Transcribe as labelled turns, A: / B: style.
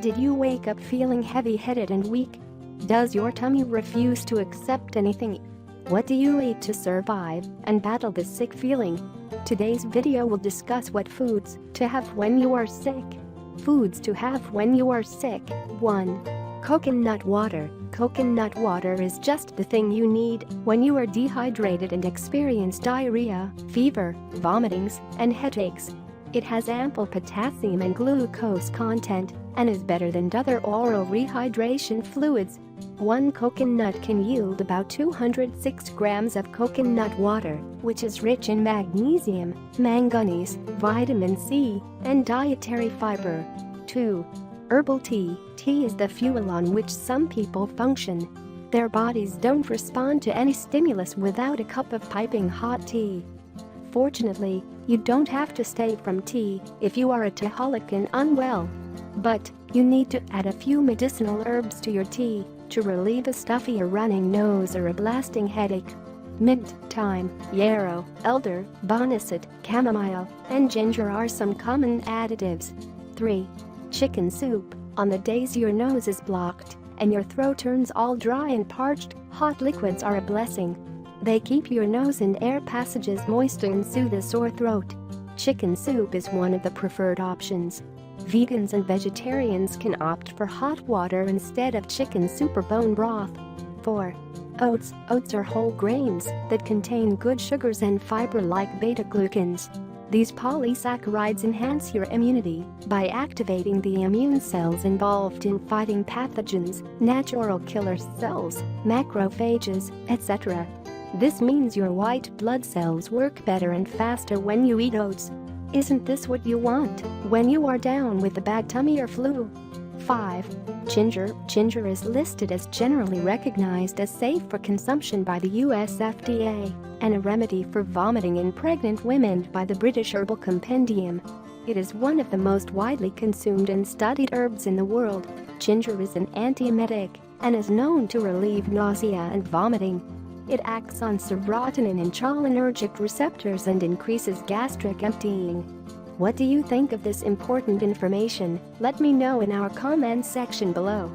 A: Did you wake up feeling heavy-headed and weak? Does your tummy refuse to accept anything? What do you eat to survive and battle this sick feeling? Today's video will discuss what foods to have when you are sick. Foods to have when you are sick. 1. Coconut water. Coconut water is just the thing you need when you are dehydrated and experience diarrhea, fever, vomitings, and headaches. It has ample potassium and glucose content and is better than other oral rehydration fluids. One coconut can yield about 206 grams of coconut water, which is rich in magnesium, manganese, vitamin C, and dietary fiber. 2. Herbal tea. Tea is the fuel on which some people function. Their bodies don't respond to any stimulus without a cup of piping hot tea. Fortunately, you don't have to stay from tea if you are a teaholic and unwell. But you need to add a few medicinal herbs to your tea to relieve a stuffy or running nose or a blasting headache. Mint, thyme, yarrow, elder, boneset, chamomile, and ginger are some common additives. 3. Chicken soup. On the days your nose is blocked and your throat turns all dry and parched, hot liquids are a blessing. They keep your nose and air passages moist and soothe a sore throat. Chicken soup is one of the preferred options. Vegans and vegetarians can opt for hot water instead of chicken soup or bone broth. 4. Oats. Oats are whole grains that contain good sugars and fiber like beta-glucans. These polysaccharides enhance your immunity by activating the immune cells involved in fighting pathogens, natural killer cells, macrophages, etc. This means your white blood cells work better and faster when you eat oats. Isn't this what you want when you are down with a bad tummy or flu? 5. Ginger. Ginger is listed as generally recognized as safe for consumption by the US FDA and a remedy for vomiting in pregnant women by the British Herbal Compendium. It is one of the most widely consumed and studied herbs in the world. Ginger is an antiemetic and is known to relieve nausea and vomiting. It acts on serotonin and cholinergic receptors and increases gastric emptying. What do you think of this important information? Let me know in our comments section below.